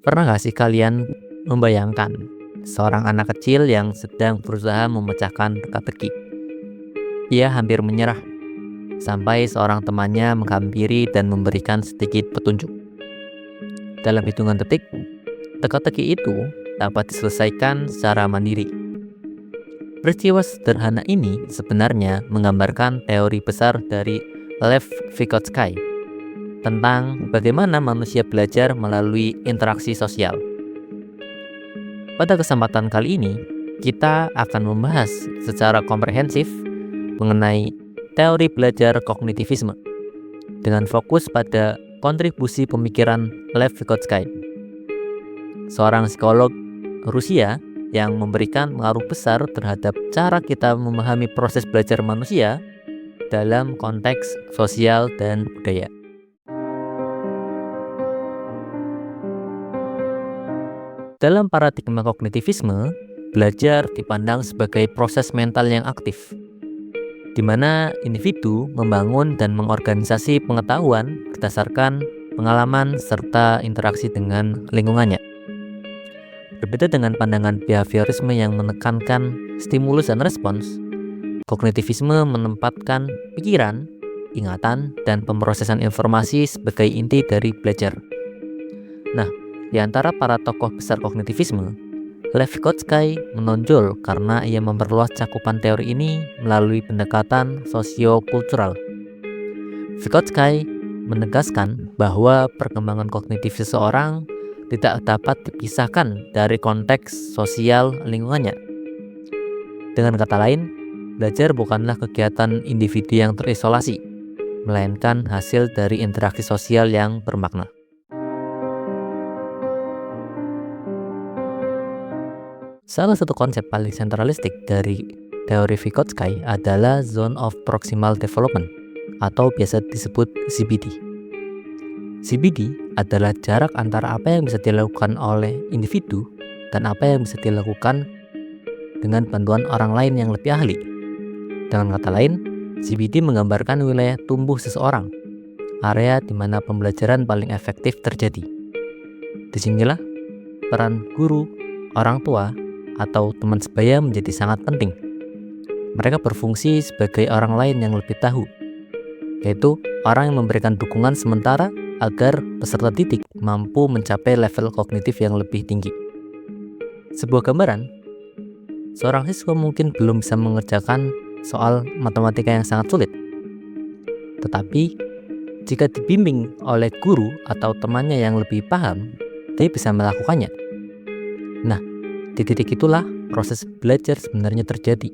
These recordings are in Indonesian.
Pernah gak sih kalian membayangkan seorang anak kecil yang sedang berusaha memecahkan teka-teki? Ia hampir menyerah sampai seorang temannya menghampiri dan memberikan sedikit petunjuk. Dalam hitungan detik, teka-teki itu dapat diselesaikan secara mandiri. Peristiwa sederhana ini sebenarnya menggambarkan teori besar dari Lev Vygotsky tentang bagaimana manusia belajar melalui interaksi sosial. Pada kesempatan kali ini, kita akan membahas secara komprehensif mengenai teori belajar kognitivisme dengan fokus pada kontribusi pemikiran Lev Vygotsky, seorang psikolog Rusia yang memberikan pengaruh besar terhadap cara kita memahami proses belajar manusia dalam konteks sosial dan budaya. Dalam paradigma kognitivisme, belajar dipandang sebagai proses mental yang aktif, di mana individu membangun dan mengorganisasi pengetahuan berdasarkan pengalaman serta interaksi dengan lingkungannya. Berbeda dengan pandangan behaviorisme yang menekankan stimulus dan respons, kognitivisme menempatkan pikiran, ingatan, dan pemrosesan informasi sebagai inti dari belajar. Nah, di antara para tokoh besar kognitivisme, Lev Vygotsky menonjol karena ia memperluas cakupan teori ini melalui pendekatan sosiokultural. Vygotsky menegaskan bahwa perkembangan kognitif seseorang tidak dapat dipisahkan dari konteks sosial lingkungannya. Dengan kata lain, belajar bukanlah kegiatan individu yang terisolasi, melainkan hasil dari interaksi sosial yang bermakna. Salah satu konsep paling sentralistik dari teori Vygotsky adalah Zone of Proximal Development atau biasa disebut ZBD. ZBD adalah jarak antara apa yang bisa dilakukan oleh individu dan apa yang bisa dilakukan dengan bantuan orang lain yang lebih ahli. Dengan kata lain, ZBD menggambarkan wilayah tumbuh seseorang, area di mana pembelajaran paling efektif terjadi. Disinilah peran guru, orang tua, atau teman sebaya menjadi sangat penting. Mereka berfungsi sebagai orang lain yang lebih tahu, yaitu orang yang memberikan dukungan sementara agar peserta didik mampu mencapai level kognitif yang lebih tinggi. Sebuah gambaran, seorang siswa mungkin belum bisa mengerjakan soal matematika yang sangat sulit. Tetapi, jika dibimbing oleh guru atau temannya yang lebih paham, dia bisa melakukannya. Nah, di titik itulah proses belajar sebenarnya terjadi,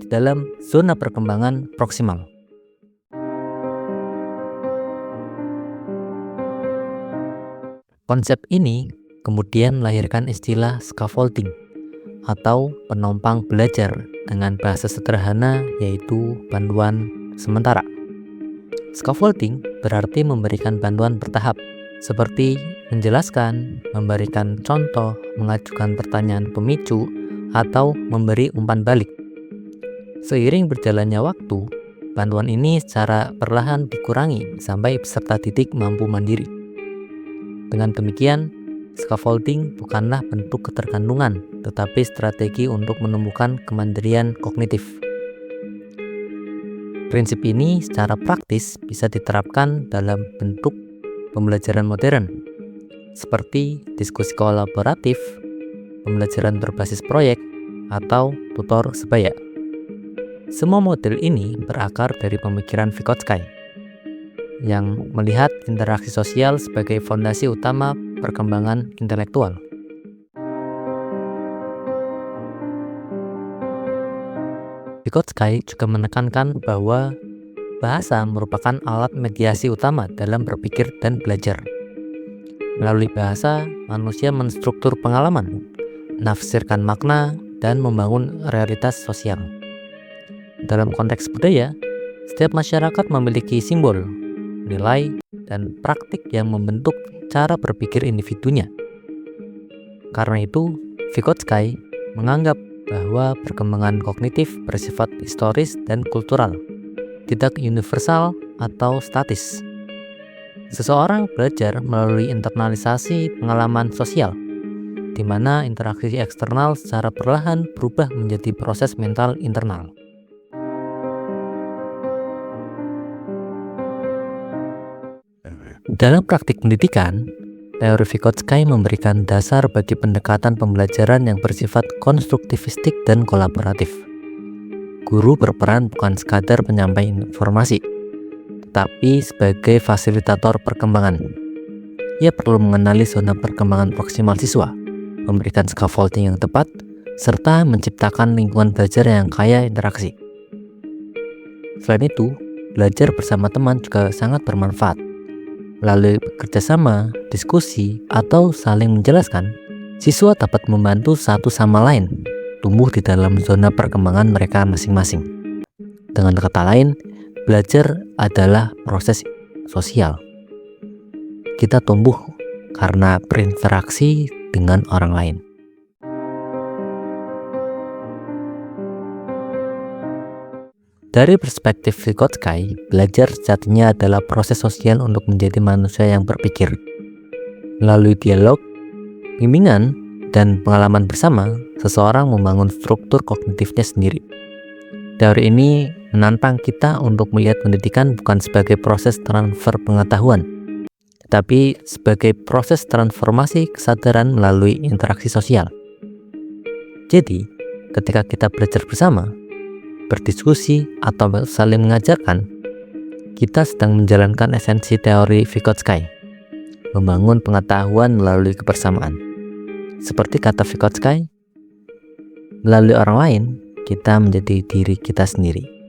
di dalam zona perkembangan proksimal. Konsep ini kemudian melahirkan istilah scaffolding atau penompang belajar dengan bahasa sederhana yaitu bantuan sementara. Scaffolding berarti memberikan bantuan bertahap seperti menjelaskan, memberikan contoh, mengajukan pertanyaan pemicu, atau memberi umpan balik. Seiring berjalannya waktu, bantuan ini secara perlahan dikurangi sampai peserta didik mampu mandiri. Dengan demikian, scaffolding bukanlah bentuk ketergantungan, tetapi strategi untuk menumbuhkan kemandirian kognitif. Prinsip ini secara praktis bisa diterapkan dalam bentuk pembelajaran modern, seperti diskusi kolaboratif, pembelajaran berbasis proyek, atau tutor sebaya. Semua model ini berakar dari pemikiran Vygotsky, yang melihat interaksi sosial sebagai fondasi utama perkembangan intelektual. Vygotsky juga menekankan bahwa bahasa merupakan alat mediasi utama dalam berpikir dan belajar. Melalui bahasa, manusia menstruktur pengalaman, menafsirkan makna, dan membangun realitas sosial. Dalam konteks budaya, setiap masyarakat memiliki simbol, nilai, dan praktik yang membentuk cara berpikir individunya. Karena itu, Vygotsky menganggap bahwa perkembangan kognitif bersifat historis dan kultural, tidak universal atau statis. Seseorang belajar melalui internalisasi pengalaman sosial, di mana interaksi eksternal secara perlahan berubah menjadi proses mental internal. Dalam praktik pendidikan, teori Vygotsky memberikan dasar bagi pendekatan pembelajaran yang bersifat konstruktivistik dan kolaboratif. Guru berperan bukan sekadar penyampai informasi, tetapi sebagai fasilitator perkembangan. Ia perlu mengenali zona perkembangan proksimal siswa, memberikan scaffolding yang tepat, serta menciptakan lingkungan belajar yang kaya interaksi. Selain itu, belajar bersama teman juga sangat bermanfaat. Melalui kerjasama, diskusi, atau saling menjelaskan, siswa dapat membantu satu sama lain tumbuh di dalam zona perkembangan mereka masing-masing. Dengan kata lain, belajar adalah proses sosial. Kita tumbuh karena berinteraksi dengan orang lain. Dari perspektif Vygotsky, belajar sejatinya adalah proses sosial untuk menjadi manusia yang berpikir. Melalui dialog, bimbingan, dan pengalaman bersama, seseorang membangun struktur kognitifnya sendiri. Teori ini menantang kita untuk melihat pendidikan bukan sebagai proses transfer pengetahuan, tetapi sebagai proses transformasi kesadaran melalui interaksi sosial. Jadi, ketika kita belajar bersama, berdiskusi, atau saling mengajarkan, kita sedang menjalankan esensi teori Vygotsky, membangun pengetahuan melalui kebersamaan. Seperti kata Vygotsky, melalui orang lain, kita menjadi diri kita sendiri.